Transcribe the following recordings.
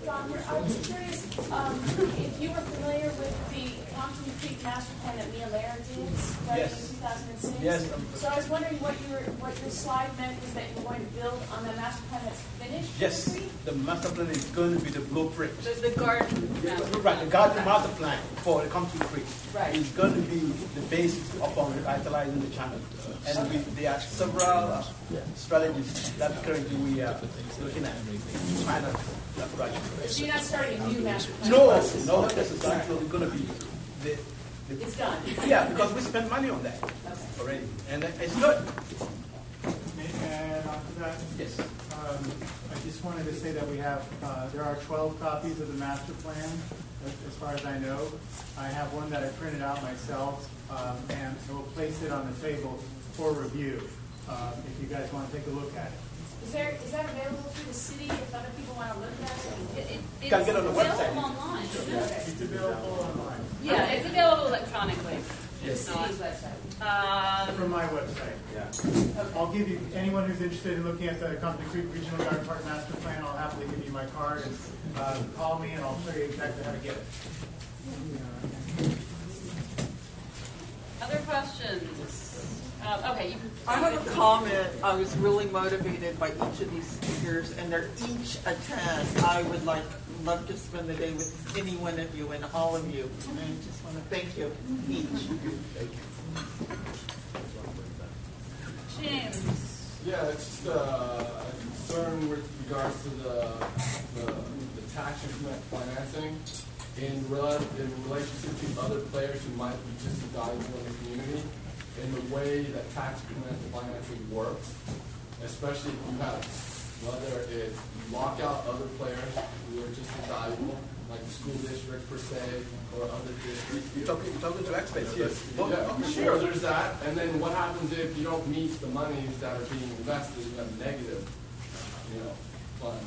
Doctor, I was curious if you were familiar with the Compton Creek Master Plan that Mia Lehrer did starting in 2006. Yes. So I was wondering what your slide meant is that you're going to build on the master plan that's finished. Yes, the master plan is going to be the blueprint. The garden master Right, the garden master plan for the Compton Creek. Right. Is going to be the basis upon revitalizing the channel. And there are several strategies that currently we are looking at to finance that project. So you're not starting a new master plan? No, this is actually going to be it's done. Yeah, because we spent money on that already, and it's good. May I add on to that? Yes. I just wanted to say that we have, there are 12 copies of the master plan, as far as I know. I have one that I printed out myself, and we'll place it on the table for review, if you guys want to take a look at it. Is that available through the city if other people want to look at it? You can get on the website. It's available online, isn't it? It's available online. Yeah, it's available electronically. Yes. It's not. City's website. From my website. Yeah. I'll give you, anyone who's interested in looking at the Compton Creek Regional Garden Park Master Plan, I'll happily give you my card and call me and I'll show you exactly how to get it. Other questions? Okay, I have a comment. I was really motivated by each of these speakers, and they're each a 10. I would love to spend the day with any one of you and all of you. And I just want to thank you each. James. Yeah, it's just a concern with regards to the tax increment financing in relationship to other players who might be just as valuable in the community. In the way that tax increment financing works, especially if you have, whether it's lock out other players who are just as valuable, like the school district per se, or other districts. You're talking to experts, yes. Yeah, sure, there's that. And then what happens if you don't meet the monies that are being invested in a negative, fund?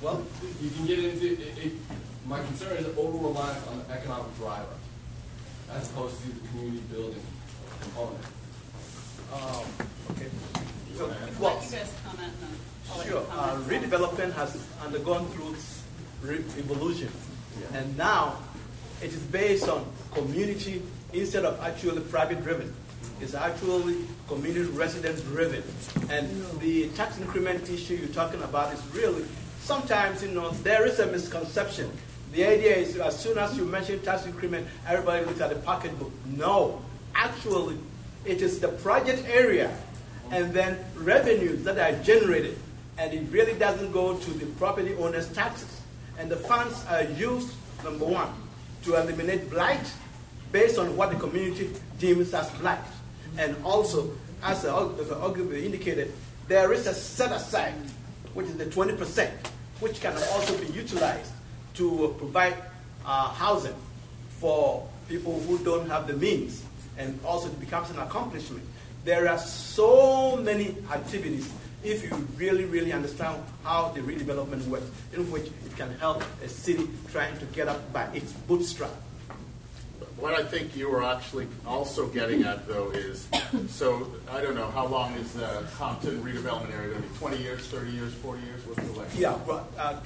Well, you can get into it. My concern is over-reliance on the economic driver, as opposed to the community building component. Okay. So, Let you guys comment on sure. Redevelopment has undergone through evolution, and now it is based on community instead of actually private driven. It's actually community resident driven, and the tax increment issue you're talking about is really sometimes there is a misconception. The idea is as soon as you mention tax increment, everybody looks at the pocketbook. No. Actually, it is the project area and then revenues that are generated, and it really doesn't go to the property owner's taxes. And the funds are used, number one, to eliminate blight based on what the community deems as blight. And also, as the argument indicated, there is a set aside, which is the 20%, which can also be utilized to provide housing for people who don't have the means. And also it becomes an accomplishment. There are so many activities, if you really, really understand how the redevelopment works, in which it can help a city trying to get up by its bootstrap. What I think you were actually also getting at, though, is, so I don't know, how long is the Compton redevelopment area going to be? 20 years, 30 years, 40 years? What's the election? Yeah,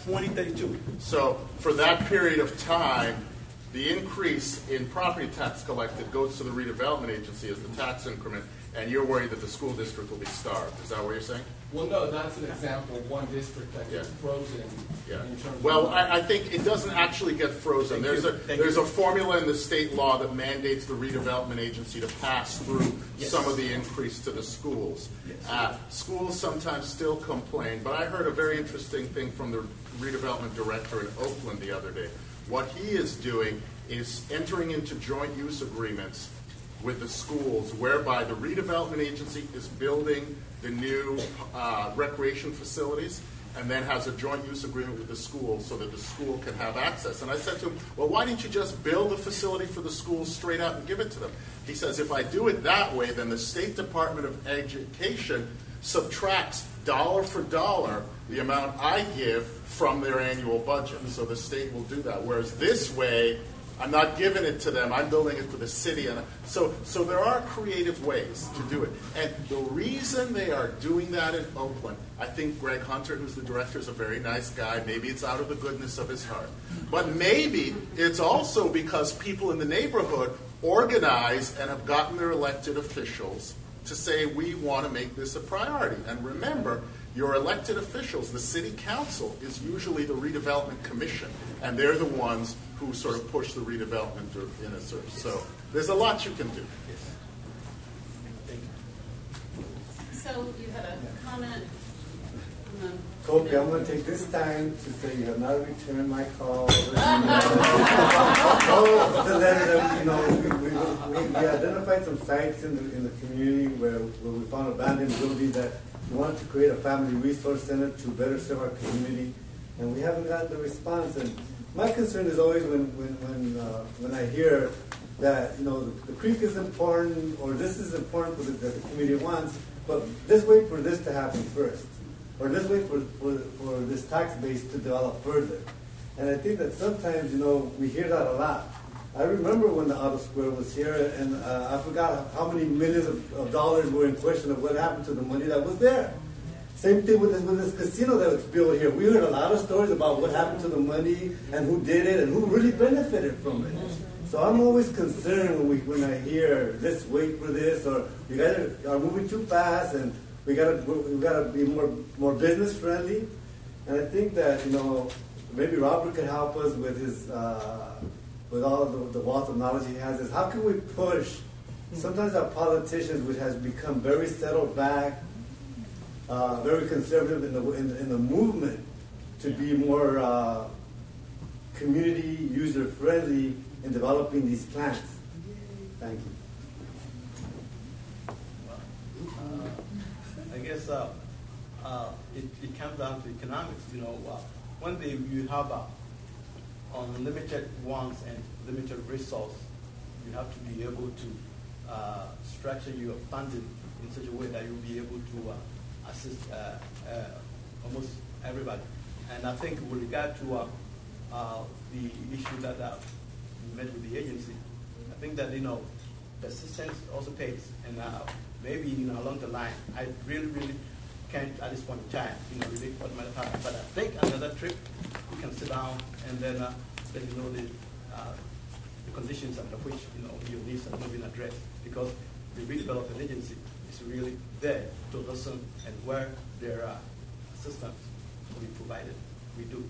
2032. So for that period of time, the increase in property tax collected goes to the redevelopment agency as the tax increment, and you're worried that the school district will be starved. Is that what you're saying? Well, no, that's an example of one district that gets frozen. Yeah. In terms Well, of I think it doesn't actually get frozen. There's a formula in the state law that mandates the redevelopment agency to pass through some of the increase to the schools. Yes. Schools sometimes still complain, but I heard a very interesting thing from the redevelopment director in Oakland the other day. What he is doing is entering into joint use agreements with the schools, whereby the redevelopment agency is building the new recreation facilities and then has a joint use agreement with the school so that the school can have access. And I said to him, well, why didn't you just build a facility for the schools straight out and give it to them? He says, if I do it that way, then the State Department of Education subtracts dollar for dollar the amount I give from their annual budget. So the state will do that. Whereas this way, I'm not giving it to them. I'm building it for the city. And so there are creative ways to do it. And the reason they are doing that in Oakland, I think Greg Hunter, who's the director, is a very nice guy. Maybe it's out of the goodness of his heart. But maybe it's also because people in the neighborhood organize and have gotten their elected officials to say, we want to make this a priority. And remember, your elected officials, the city council, is usually the redevelopment commission, and they're the ones who sort of push the redevelopment in a search. So there's a lot you can do. So you had a comment? Kofi, I'm going to take this time to say you have not returned my call. The letter that we identified some sites in the community where we found abandoned buildings that we wanted to create a family resource center to better serve our community, and we haven't gotten the response. And my concern is always when I hear that the creek is important or this is important for that the community wants, but let's wait for this to happen first. Or let's wait for this tax base to develop further. And I think that sometimes, we hear that a lot. I remember when the Auto Square was here, and I forgot how many millions of dollars were in question of what happened to the money that was there. Same thing with this casino that was built here. We heard a lot of stories about what happened to the money and who did it and who really benefited from it. So I'm always concerned when I hear, let's wait for this, or you guys are moving too fast, and we gotta be more business friendly. And I think that maybe Robert could help us with his with all of the wealth of knowledge he has. Is how can we push? Sometimes our politicians, which has become very settled back, very conservative in the movement, to be more community user friendly in developing these plans. Thank you. I guess it comes down to economics. When you have unlimited wants and limited resource, you have to be able to structure your funding in such a way that you'll be able to assist almost everybody. And I think with regard to the issue that we met with the agency, I think that the assistance also pays, and maybe along the line, I really can't at this point in time relate what might have happened. But I think another trip we can sit down and then let you know the conditions under which your needs have not been addressed, because the redevelopment agency is really there to listen, and where there are assistance to be provided, we do.